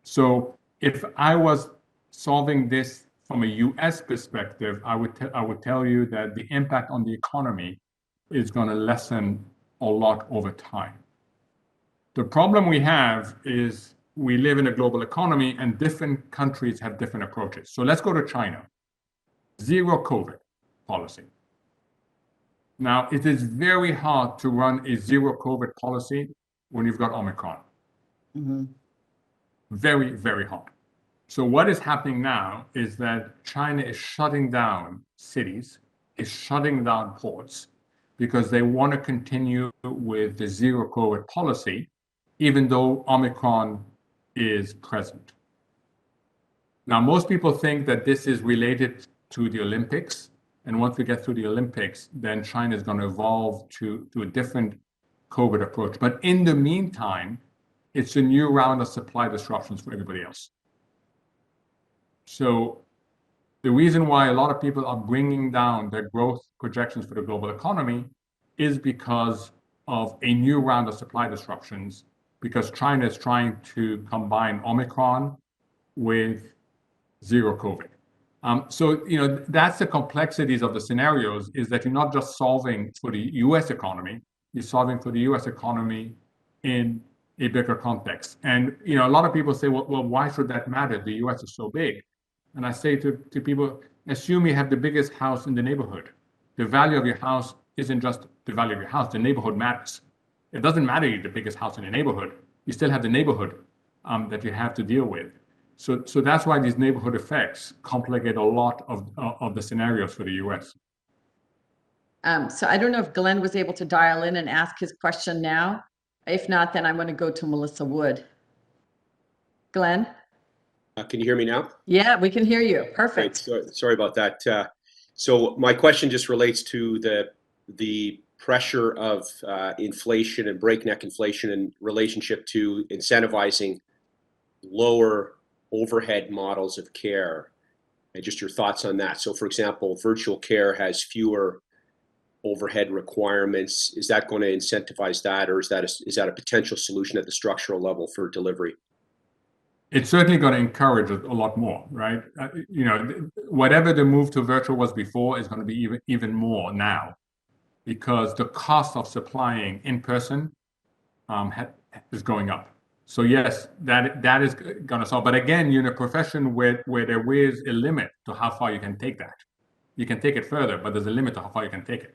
So if I was solving this from a US perspective, I would tell you that the impact on the economy is going to lessen a lot over time. The problem we have is we live in a global economy and different countries have different approaches. So let's go to China. Zero COVID policy. Now, it is very hard to run a zero COVID policy when you've got Omicron. Mm-hmm. Very, very hard. So what is happening now is that China is shutting down cities, is shutting down ports, because they want to continue with the zero COVID policy, even though Omicron is present. Now, most people think that this is related to the Olympics. And once we get through the Olympics, then China is going to evolve to a different COVID approach. But in the meantime, it's a new round of supply disruptions for everybody else. So the reason why a lot of people are bringing down their growth projections for the global economy is because of a new round of supply disruptions, because China is trying to combine Omicron with zero COVID. So, that's the complexities of the scenarios, is that you're not just solving for the US economy, you're solving for the US economy in a bigger context. And, a lot of people say, well, why should that matter? The US is so big. And I say to people, assume you have the biggest house in the neighborhood. The value of your house isn't just the value of your house, the neighborhood matters. It doesn't matter you're the biggest house in the neighborhood, you still have the neighborhood that you have to deal with. So that's why these neighborhood effects complicate a lot of the scenarios for the US. So I don't know if Glenn was able to dial in and ask his question now. If not, then I'm going to go to Melissa Wood. Glenn? Can you hear me now? Yeah, we can hear you. Perfect. Great. Sorry about that. So my question just relates to the pressure of inflation and breakneck inflation in relationship to incentivizing lower overhead models of care, and just your thoughts on that. So, for example, virtual care has fewer overhead requirements. Is that going to incentivize that, or is that a potential solution at the structural level for delivery? It's certainly going to encourage it a lot more, right? Whatever the move to virtual was before is going to be even more now, because the cost of supplying in person is going up. So yes, that is going to solve. But again, you're in a profession where there is a limit to how far you can take that. You can take it further, but there's a limit to how far you can take it.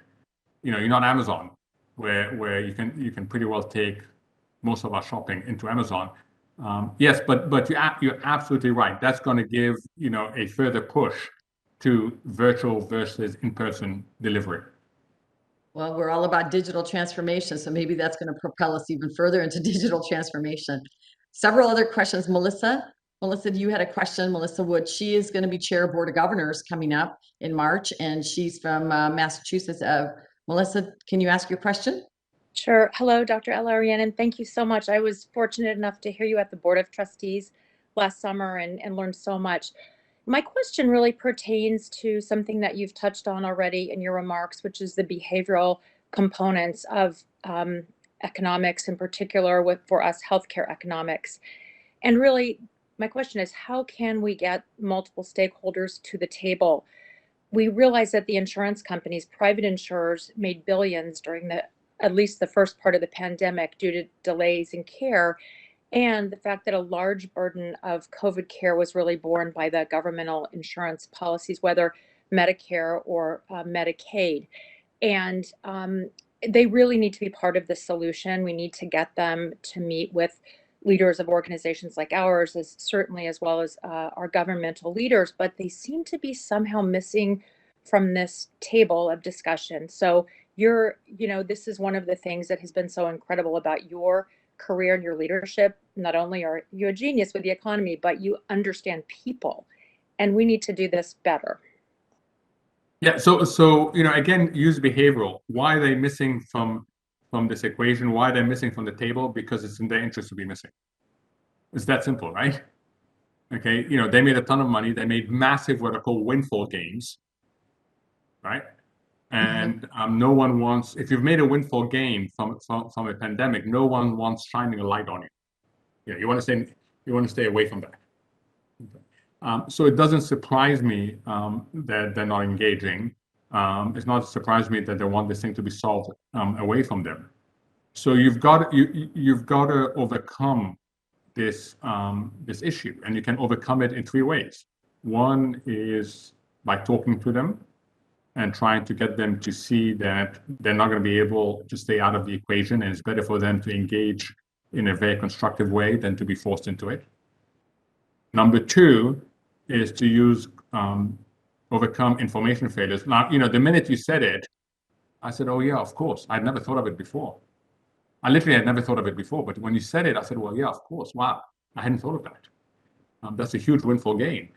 You're not Amazon, where you can pretty well take most of our shopping into Amazon. Yes, but you're absolutely right. That's going to give a further push to virtual versus in-person delivery. Well, we're all about digital transformation, so maybe that's going to propel us even further into digital transformation. Several other questions. Melissa, you had a question. Melissa Wood, she is going to be chair of Board of Governors coming up in March, and she's from Massachusetts. Melissa, can you ask your question? Sure. Hello, Dr. El-Erian, and thank you so much. I was fortunate enough to hear you at the Board of Trustees last summer and learned so much. My question really pertains to something that you've touched on already in your remarks, which is the behavioral components of economics, in particular for us healthcare economics. And really, my question is, how can we get multiple stakeholders to the table? We realize that the insurance companies, private insurers, made billions during at least the first part of the pandemic due to delays in care, and the fact that a large burden of COVID care was really borne by the governmental insurance policies, whether Medicare or Medicaid. And they really need to be part of the solution. We need to get them to meet with leaders of organizations like ours, as well as our governmental leaders, but they seem to be somehow missing from this table of discussion. So this is one of the things that has been so incredible about your career and your leadership. Not only are you a genius with the economy, but you understand people, and we need to do this better. Yeah. So again, use behavioral. Why are they missing from this equation? Why they're missing from the table? Because it's in their interest to be missing. It's that simple, right? Okay. They made a ton of money. They made massive what are called windfall gains, right? And no one wants, if you've made a windfall gain from a pandemic, no one wants shining a light on you. You want to stay away from that. So it doesn't surprise me that they're not engaging. It's not surprising me that they want this thing to be solved away from them. So you've got to overcome this issue, and you can overcome it in three ways. One is by talking to them and trying to get them to see that they're not going to be able to stay out of the equation, and it's better for them to engage in a very constructive way than to be forced into it. Number two is to overcome information failures. Now, the minute you said it, I said, oh yeah, of course. I'd never thought of it before. I literally had never thought of it before, but when you said it, I said, well, yeah, of course. Wow, I hadn't thought of that. That's a huge windfall gain.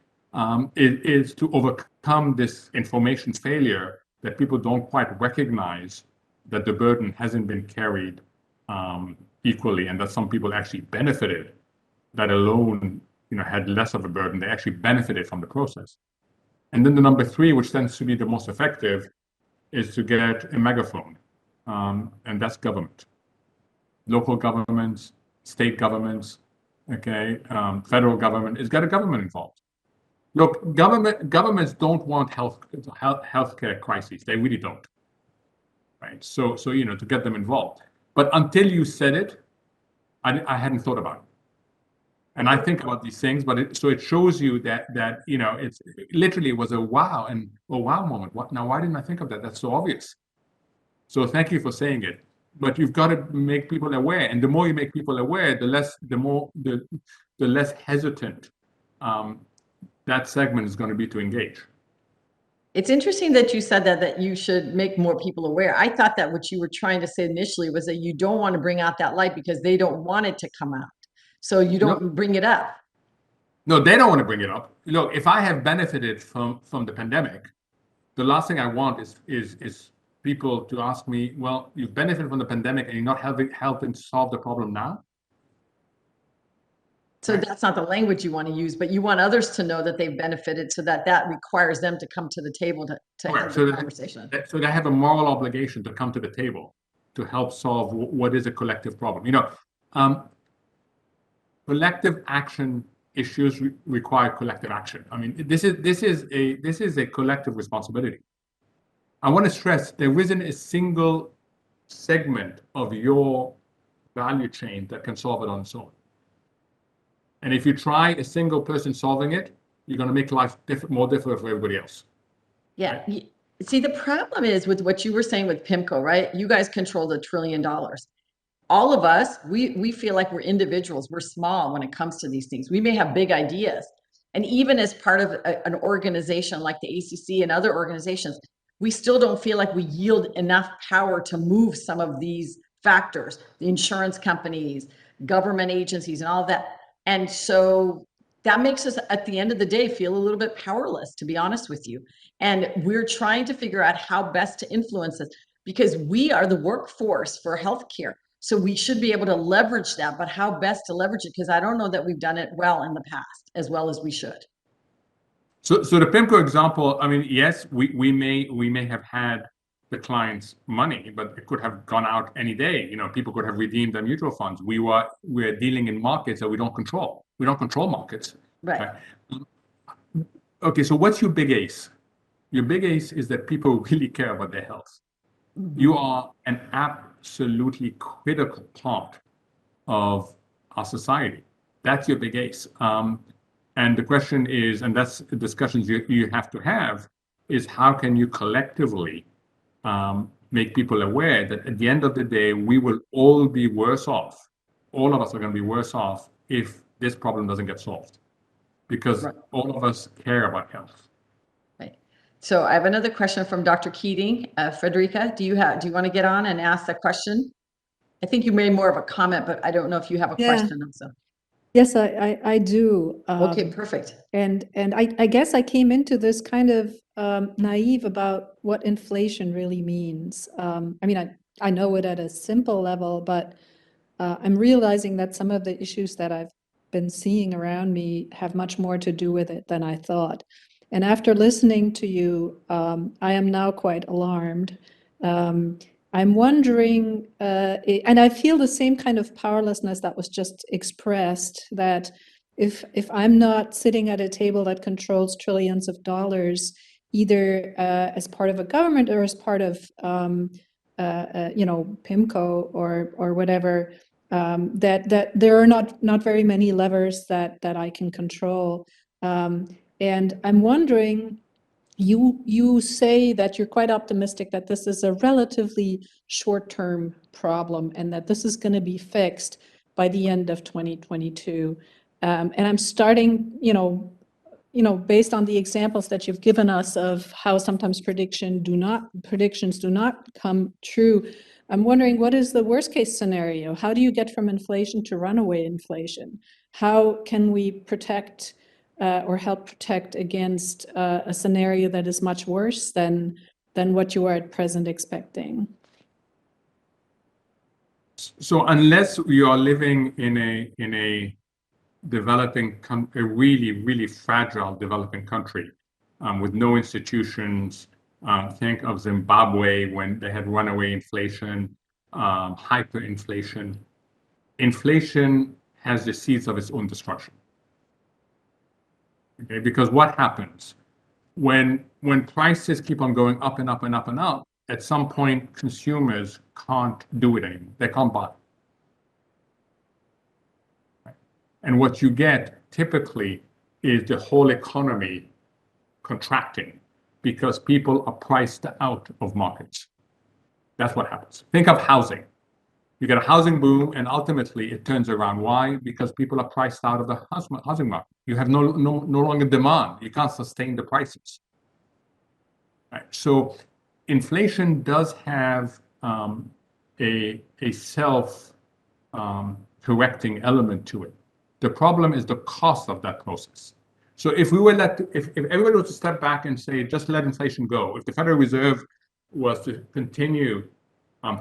It is to overcome this information failure that people don't quite recognize that the burden hasn't been carried equally, and that some people actually benefited, that alone had less of a burden. They actually benefited from the process. And then the number three, which tends to be the most effective, is to get a megaphone, and that's government. Local governments, state governments, okay, federal government. It's got a government involved. Look, governments don't want healthcare crises. They really don't, right? So to get them involved. But until you said it, I hadn't thought about it. And I think about these things, but it shows you that it literally was a wow moment. Now, why didn't I think of that? That's so obvious. So thank you for saying it. But you've got to make people aware, and the more you make people aware, the less hesitant that segment is going to be to engage. It's interesting that you said that you should make more people aware. I thought that what you were trying to say initially was that you don't want to bring out that light because they don't want it to come out. So you don't bring it up. No, they don't want to bring it up. Look, if I have benefited from the pandemic, the last thing I want is people to ask me, well, you've benefited from the pandemic and you're not helping solve the problem now? So that's not the language you want to use, but you want others to know that they've benefited so that requires them to come to the table to have the conversation. So they have a moral obligation to come to the table to help solve what is a collective problem. Collective action issues require collective action. I mean, this is a collective responsibility. I want to stress there isn't a single segment of your value chain that can solve it on its own. And if you try a single person solving it, you're going to make life more difficult for everybody else. Yeah. Right? See, the problem is with what you were saying with PIMCO, right? You guys control $1 trillion. All of us, we feel like we're individuals. We're small when it comes to these things. We may have big ideas. And even as part of an organization like the ACC and other organizations, we still don't feel like we yield enough power to move some of these factors, the insurance companies, government agencies, and all of that. And so that makes us, at the end of the day, feel a little bit powerless, to be honest with you. And we're trying to figure out how best to influence this, because we are the workforce for healthcare. So we should be able to leverage that, but how best to leverage it? Because I don't know that we've done it well in the past, as well as we should. So the PIMCO example, I mean, yes, we may have had the client's money, but it could have gone out any day. People could have redeemed their mutual funds. We're dealing in markets that we don't control. We don't control markets. Right. Okay, so what's your big ace? Your big ace is that people really care about their health. Mm-hmm. You are an absolutely critical part of our society. That's your big ace. And the question is, and that's the discussions you have to have, is how can you collectively make people aware that at the end of the day, we will all be worse off. All of us are going to be worse off if this problem doesn't get solved, because all of us care about health. Right. So I have another question from Dr. Keating. Frederica, do you want to get on and ask the question? I think you made more of a comment, but I don't know if you have a question also. Yes, I do. Okay, perfect. And I guess I came into this kind of naive about what inflation really means. I mean, I know it at a simple level, but I'm realizing that some of the issues that I've been seeing around me have much more to do with it than I thought. And after listening to you, I am now quite alarmed. I'm wondering, and I feel the same kind of powerlessness that was just expressed, that if I'm not sitting at a table that controls trillions of dollars, either as part of a government or as part of, PIMCO or whatever, that there are not very many levers that I can control. And I'm wondering, you say that you're quite optimistic that this is a relatively short-term problem and that this is going to be fixed by the end of 2022. And I'm starting, based on the examples that you've given us of how sometimes predictions do not come true. I'm wondering, what is the worst case scenario? How do you get from inflation to runaway inflation? How can we protect or help protect against a scenario that is much worse than what you are at present expecting? So unless you are living in a developing, a really, really fragile developing country, with no institutions. Think of Zimbabwe when they had runaway inflation, hyperinflation. Inflation has the seeds of its own destruction. Okay, because what happens when prices keep on going up and up and up and up? At some point, consumers can't do it anymore. They can't buy. And what you get typically is the whole economy contracting because people are priced out of markets. That's what happens. Think of housing. You get a housing boom, and ultimately it turns around. Why? Because people are priced out of the housing market. You have no longer demand. You can't sustain the prices. Right? So inflation does have a self correcting element to it. The problem is the cost of that process. So if everybody was to step back and say, just let inflation go, if the Federal Reserve was to continue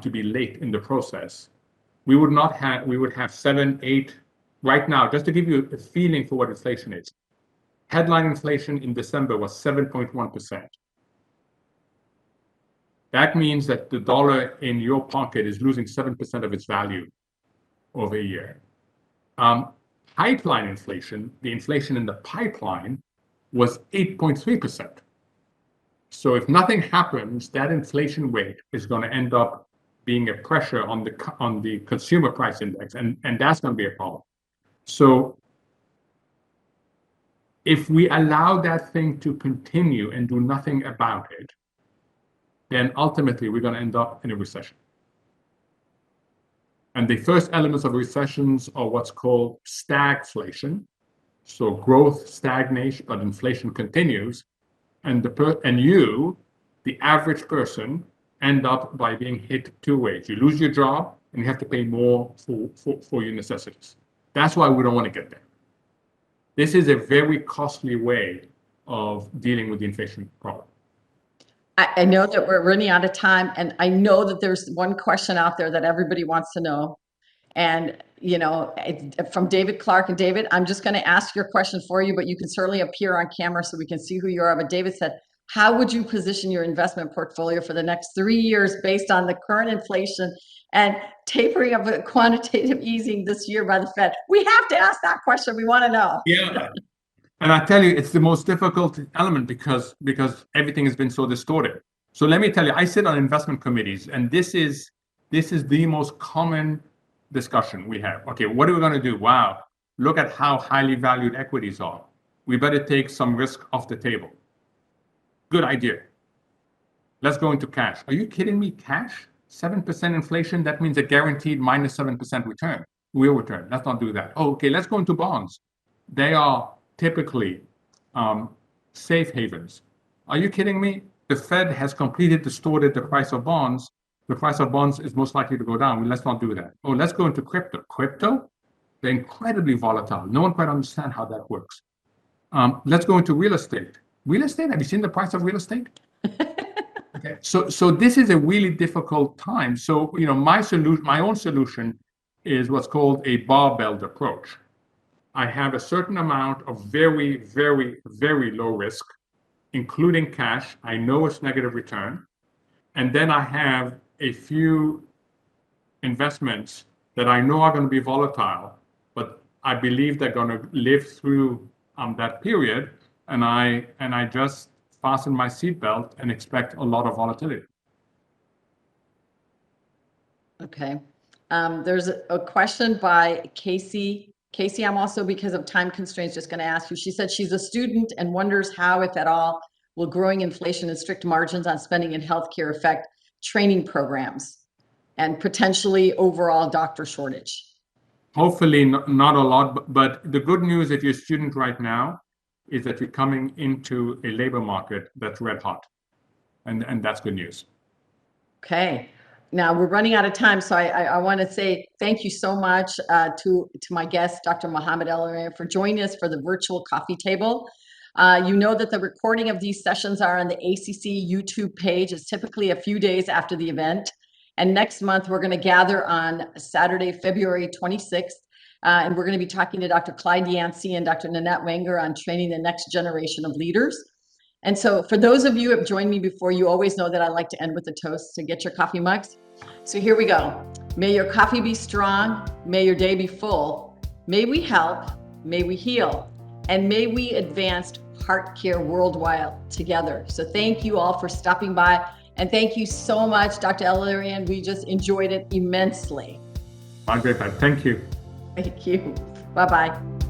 to be late in the process, we would have 7, 8 right now. Just to give you a feeling for what inflation is, headline inflation in December was 7.1%. That means that the dollar in your pocket is losing 7% of its value over a year. Pipeline inflation, the inflation in the pipeline, was 8.3%. So if nothing happens, that inflation rate is going to end up being a pressure on the consumer price index, and that's going to be a problem. So if we allow that thing to continue and do nothing about it, then ultimately we're going to end up in a recession. And the first elements of recessions are what's called stagflation. So growth stagnates, but inflation continues. And the average person, end up by being hit 2 ways. You lose your job and you have to pay more for your necessities. That's why we don't want to get there. This is a very costly way of dealing with the inflation problem. I know that we're running out of time, and I know that there's one question out there that everybody wants to know. And, from David Clark. And David, I'm just going to ask your question for you, but you can certainly appear on camera so we can see who you are. But David said, how would you position your investment portfolio for the next 3 years based on the current inflation and tapering of quantitative easing this year by the Fed? We have to ask that question. We want to know. Yeah. And I tell you, it's the most difficult element because everything has been so distorted. So let me tell you, I sit on investment committees, and this is the most common discussion we have. Okay, what are we going to do? Wow, look at how highly valued equities are. We better take some risk off the table. Good idea. Let's go into cash. Are you kidding me? Cash? 7% inflation? That means a guaranteed minus 7% return. Real return. Let's not do that. Oh, okay, let's go into bonds. They are typically safe havens. Are you kidding me? The Fed has completely distorted the price of bonds. The price of bonds is most likely to go down. Let's not do that. Oh, let's go into crypto. Crypto? They're incredibly volatile. No one quite understands how that works. Let's go into real estate. Real estate? Have you seen the price of real estate? Okay. So this is a really difficult time. So, my own solution is what's called a barbelled approach. I have a certain amount of very, very, very low risk, including cash. I know it's negative return. And then I have a few investments that I know are going to be volatile, but I believe they're going to live through that period. And I just fasten my seatbelt and expect a lot of volatility. Okay. There's a question by Casey. Casey, I'm also, because of time constraints, just going to ask you. She said she's a student and wonders how, if at all, will growing inflation and strict margins on spending in healthcare affect training programs and potentially overall doctor shortage? Hopefully not a lot, but the good news if you're a student right now is that you're coming into a labor market that's red hot, and that's good news. Okay. Now we're running out of time, so I want to say thank you so much to my guest, Dr. Mohamed El-Erian, for joining us for the virtual coffee table. You know that the recording of these sessions are on the ACC YouTube page. It's typically a few days after the event. And next month, we're going to gather on Saturday, February 26th. And we're going to be talking to Dr. Clyde Yancey and Dr. Nanette Wenger on training the next generation of leaders. And so for those of you who have joined me before, you always know that I like to end with a toast, so get your coffee mugs. So here we go. May your coffee be strong. May your day be full. May we help. May we heal. And may we advance heart care worldwide together. So thank you all for stopping by. And thank you so much, Dr. El-Erian. We just enjoyed it immensely. My great. Thank you. Thank you. Bye-bye.